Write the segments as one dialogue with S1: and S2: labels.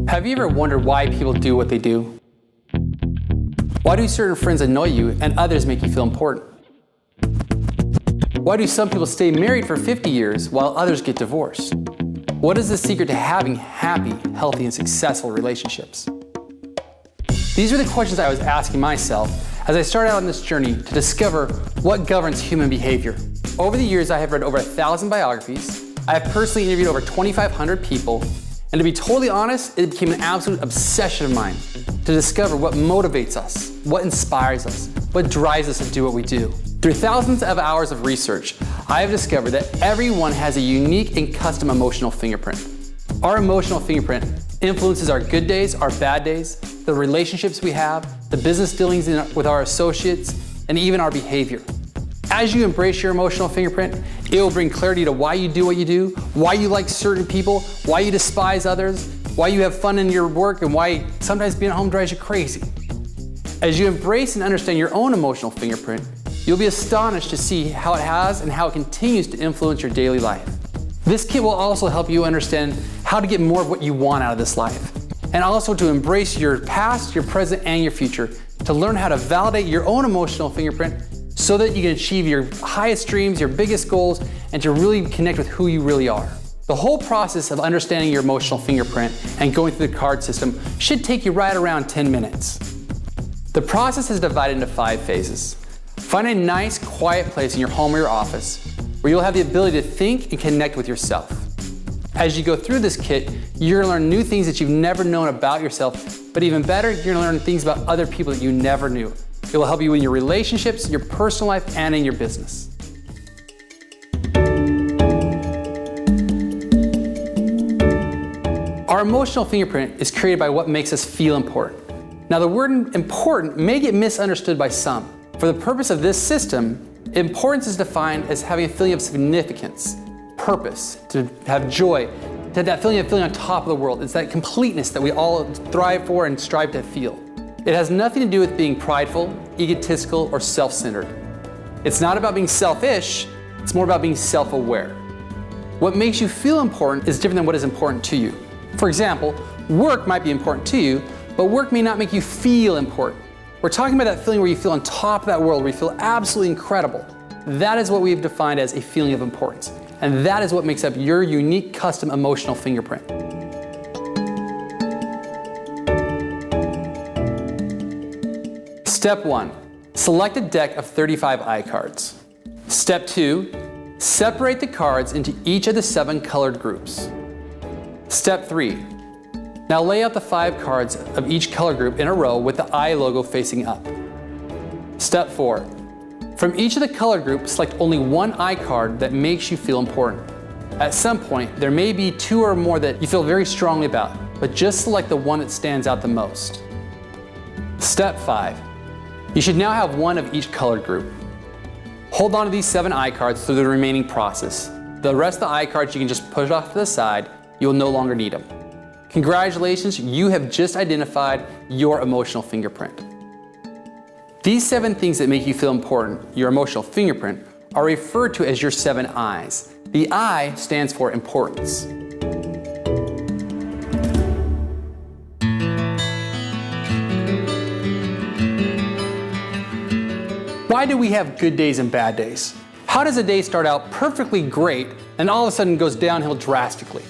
S1: Have you ever wondered why people do what they do? Why do certain friends annoy you and others make you feel important? Why do some people stay married for 50 years while others get divorced? What is the secret to having happy, healthy, and successful relationships? These are the questions I was asking myself as I started out on this journey to discover what governs human behavior. Over the years, I have read over 1,000 biographies. I have personally interviewed over 2,500 people. And to be totally honest, it became an absolute obsession of mine to discover what motivates us, what inspires us, what drives us to do what we do. Through thousands of hours of research, I have discovered that everyone has a unique and custom emotional fingerprint. Our emotional fingerprint influences our good days, our bad days, the relationships we have, the business dealings with our associates, and even our behavior. As you embrace your emotional fingerprint, it will bring clarity to why you do what you do, why you like certain people, why you despise others, why you have fun in your work, and why sometimes being at home drives you crazy. As you embrace and understand your own emotional fingerprint, you'll be astonished to see how it has and how it continues to influence your daily life. This kit will also help you understand how to get more of what you want out of this life, and also to embrace your past, your present, and your future, to learn how to validate your own emotional fingerprint so that you can achieve your highest dreams, your biggest goals, and to really connect with who you really are. The whole process of understanding your emotional fingerprint and going through the card system should take you right around 10 minutes. The process is divided into 5 phases. Find a nice, quiet place in your home or your office where you'll have the ability to think and connect with yourself. As you go through this kit, you're gonna learn new things that you've never known about yourself, but even better, you're gonna learn things about other people that you never knew. It will help you in your relationships, your personal life, and in your business. Our emotional fingerprint is created by what makes us feel important. Now, the word important may get misunderstood by some. For the purpose of this system, importance is defined as having a feeling of significance, purpose, to have joy, to have that feeling of feeling on top of the world. It's that completeness that we all thrive for and strive to feel. It has nothing to do with being prideful, egotistical, or self-centered. It's not about being selfish, it's more about being self-aware. What makes you feel important is different than what is important to you. For example, work might be important to you, but work may not make you feel important. We're talking about that feeling where you feel on top of that world, where you feel absolutely incredible. That is what we've defined as a feeling of importance. And that is what makes up your unique custom emotional fingerprint. Step 1, select a deck of 35 iCards. Step 2, separate the cards into each of the 7 colored groups. Step 3, now lay out the 5 cards of each color group in a row with the I logo facing up. Step 4, from each of the color groups, select only one I card that makes you feel important. At some point, there may be 2 or more that you feel very strongly about, but just select the one that stands out the most. Step 5, you should now have one of each colored group. Hold on to these 7 I cards through the remaining process. The rest of the I cards you can just push off to the side. You'll no longer need them. Congratulations, you have just identified your emotional fingerprint. These 7 things that make you feel important, your emotional fingerprint, are referred to as your 7 I's. The I stands for importance. Why do we have good days and bad days? How does a day start out perfectly great and all of a sudden goes downhill drastically?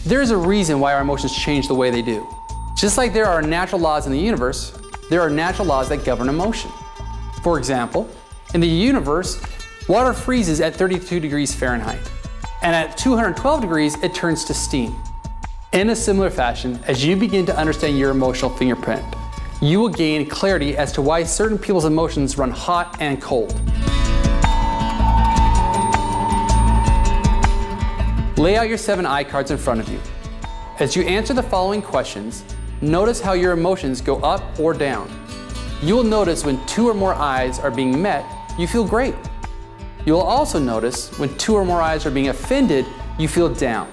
S1: There's a reason why our emotions change the way they do. Just like there are natural laws in the universe, there are natural laws that govern emotion. For example, in the universe, water freezes at 32 degrees Fahrenheit, and at 212 degrees, it turns to steam. In a similar fashion, as you begin to understand your emotional fingerprint, you will gain clarity as to why certain people's emotions run hot and cold. Lay out your 7 I cards in front of you. As you answer the following questions, notice how your emotions go up or down. You will notice when 2 or more I's are being met, you feel great. You will also notice when 2 or more I's are being offended, you feel down.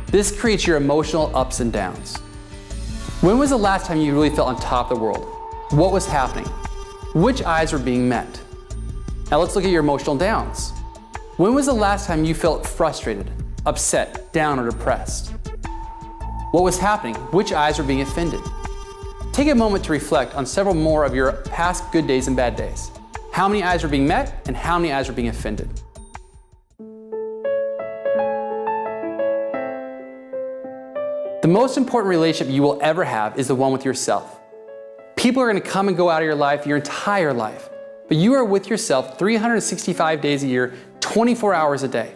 S1: This creates your emotional ups and downs. When was the last time you really felt on top of the world? What was happening? Which I's were being met? Now let's look at your emotional downs. When was the last time you felt frustrated, upset, down, or depressed? What was happening? Which eyes were being offended? Take a moment to reflect on several more of your past good days and bad days. How many eyes were being met and how many eyes were being offended? The most important relationship you will ever have is the one with yourself. People are going to come and go out of your life your entire life, but you are with yourself 365 days a year, 24 hours a day.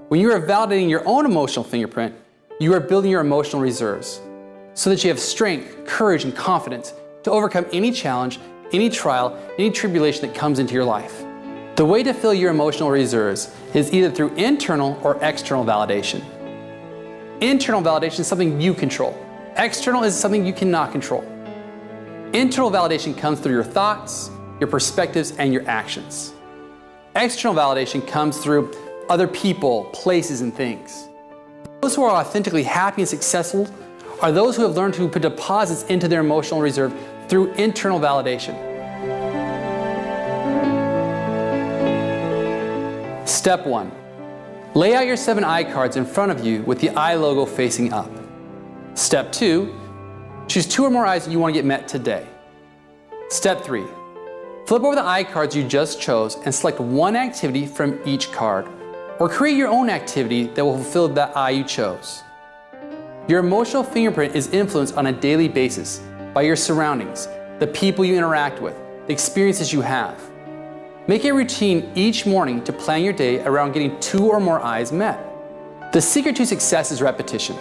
S1: When you are validating your own emotional fingerprint, you are building your emotional reserves so that you have strength, courage, and confidence to overcome any challenge, any trial, any tribulation that comes into your life. The way to fill your emotional reserves is either through internal or external validation. Internal validation is something you control. External is something you cannot control. Internal validation comes through your thoughts, your perspectives, and your actions. External validation comes through other people, places, and things. Those who are authentically happy and successful are those who have learned to put deposits into their emotional reserve through internal validation. Step 1. Lay out your 7 eye cards in front of you with the eye logo facing up. Step 2. Choose 2 or more eyes that you want to get met today. Step 3. Flip over the eye cards you just chose and select one activity from each card, or create your own activity that will fulfill that eye you chose. Your emotional fingerprint is influenced on a daily basis by your surroundings, the people you interact with, the experiences you have. Make it a routine each morning to plan your day around getting 2 or more eyes met. The secret to success is repetition.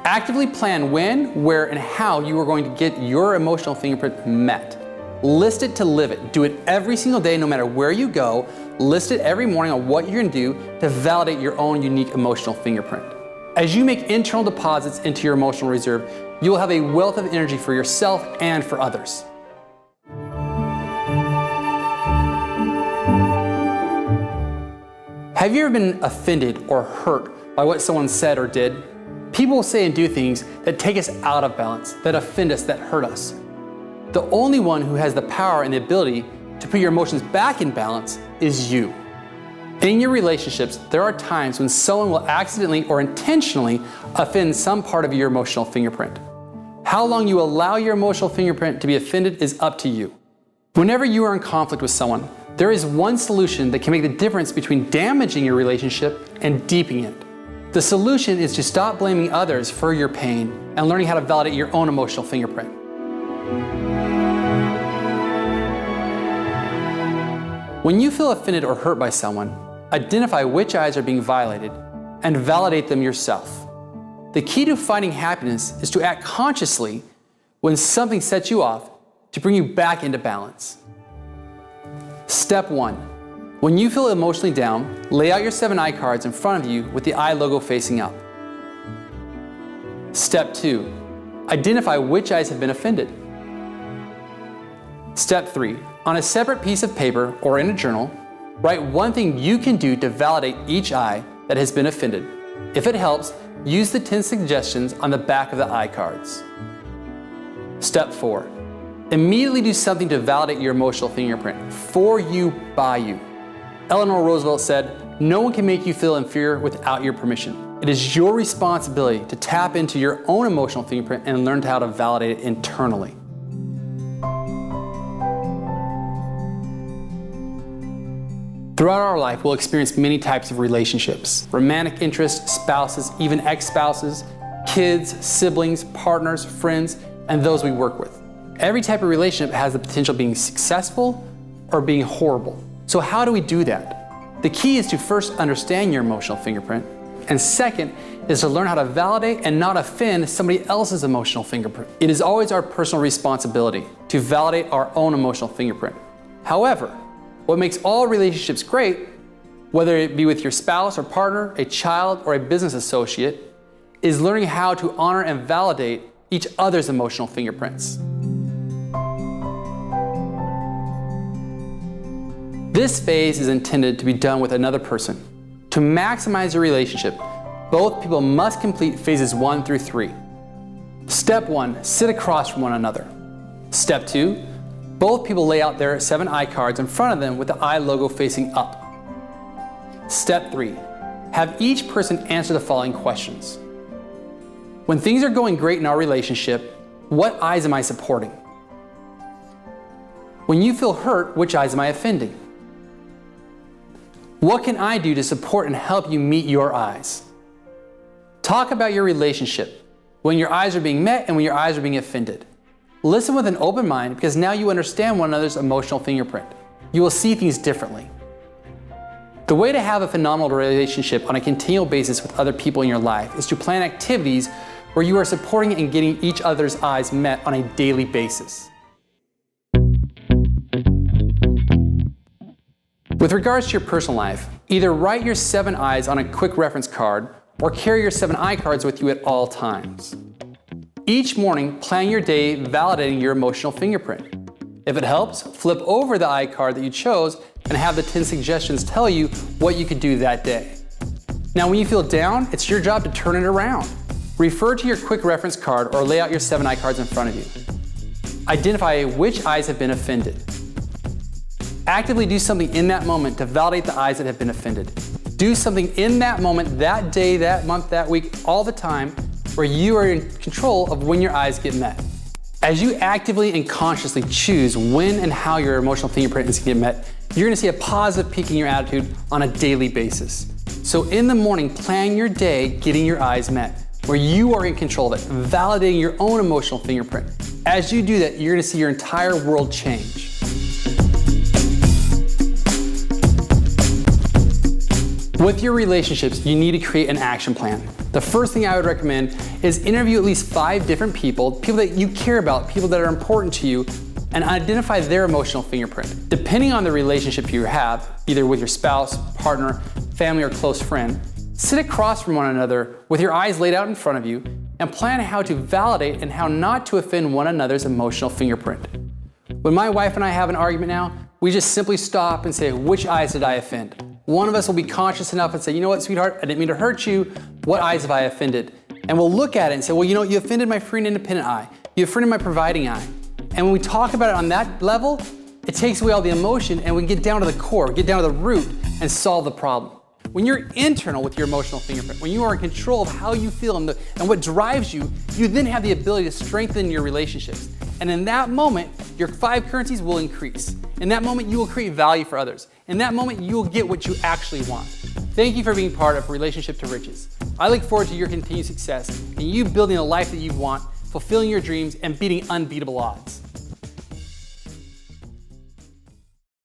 S1: Actively plan when, where, and how you are going to get your emotional fingerprint met. List it to live it. Do it every single day, no matter where you go. List it every morning on what you're going to do to validate your own unique emotional fingerprint. As you make internal deposits into your emotional reserve, you will have a wealth of energy for yourself and for others. Have you ever been offended or hurt by what someone said or did? People will say and do things that take us out of balance, that offend us, that hurt us. The only one who has the power and the ability to put your emotions back in balance is you. In your relationships, there are times when someone will accidentally or intentionally offend some part of your emotional fingerprint. How long you allow your emotional fingerprint to be offended is up to you. Whenever you are in conflict with someone, there is one solution that can make the difference between damaging your relationship and deepening it. The solution is to stop blaming others for your pain and learning how to validate your own emotional fingerprint. When you feel offended or hurt by someone, identify which eyes are being violated and validate them yourself. The key to finding happiness is to act consciously when something sets you off to bring you back into balance. Step 1. When you feel emotionally down, lay out your 7 eye cards in front of you with the eye logo facing up. Step 2. Identify which eyes have been offended. Step 3. On a separate piece of paper or in a journal, write one thing you can do to validate each eye that has been offended. If it helps, use the 10 suggestions on the back of the eye cards. Step 4. Immediately do something to validate your emotional fingerprint, for you, by you. Eleanor Roosevelt said, "No one can make you feel inferior without your permission." It is your responsibility to tap into your own emotional fingerprint and learn how to validate it internally. Throughout our life, we'll experience many types of relationships: romantic interests, spouses, even ex-spouses, kids, siblings, partners, friends, and those we work with. Every type of relationship has the potential of being successful or being horrible. So how do we do that? The key is to first understand your emotional fingerprint, and second is to learn how to validate and not offend somebody else's emotional fingerprint. It is always our personal responsibility to validate our own emotional fingerprint. However, what makes all relationships great, whether it be with your spouse or partner, a child, or a business associate, is learning how to honor and validate each other's emotional fingerprints. This phase is intended to be done with another person. To maximize your relationship, both people must complete phases 1 through 3. Step 1, sit across from one another. Step 2, both people lay out their 7 eye cards in front of them with the eye logo facing up. Step 3, have each person answer the following questions. When things are going great in our relationship, what eyes am I supporting? When you feel hurt, which eyes am I offending? What can I do to support and help you meet your eyes? Talk about your relationship, when your eyes are being met and when your eyes are being offended. Listen with an open mind, because now you understand one another's emotional fingerprint. You will see things differently. The way to have a phenomenal relationship on a continual basis with other people in your life is to plan activities where you are supporting and getting each other's eyes met on a daily basis. With regards to your personal life, either write your 7 eyes on a quick reference card or carry your 7 eye cards with you at all times. Each morning, plan your day validating your emotional fingerprint. If it helps, flip over the eye card that you chose and have the 10 suggestions tell you what you could do that day. Now, when you feel down, it's your job to turn it around. Refer to your quick reference card or lay out your 7 eye cards in front of you. Identify which eyes have been offended. Actively do something in that moment to validate the eyes that have been offended. Do something in that moment, that day, that month, that week, all the time, where you are in control of when your eyes get met. As you actively and consciously choose when and how your emotional fingerprint is going to get met, you're going to see a positive peak in your attitude on a daily basis. So in the morning, plan your day getting your eyes met, where you are in control of it, validating your own emotional fingerprint. As you do that, you're going to see your entire world change. With your relationships, you need to create an action plan. The first thing I would recommend is interview at least 5 different people that you care about, people that are important to you, and identify their emotional fingerprint. Depending on the relationship you have, either with your spouse, partner, family, or close friend, sit across from one another with your eyes laid out in front of you and plan how to validate and how not to offend one another's emotional fingerprint. When my wife and I have an argument now, we just simply stop and say, which eyes did I offend? One of us will be conscious enough and say, you know what, sweetheart, I didn't mean to hurt you. What eyes have I offended? And we'll look at it and say, well, you know, you offended my free and independent eye. You offended my providing eye. And when we talk about it on that level, it takes away all the emotion and we can get down to the core, get down to the root and solve the problem. When you're internal with your emotional fingerprint, when you are in control of how you feel and what drives you, you then have the ability to strengthen your relationships. And in that moment, your 5 currencies will increase. In that moment, you will create value for others. In that moment, you will get what you actually want. Thank you for being part of Relationship to Riches. I look forward to your continued success and you building a life that you want, fulfilling your dreams, and beating unbeatable odds.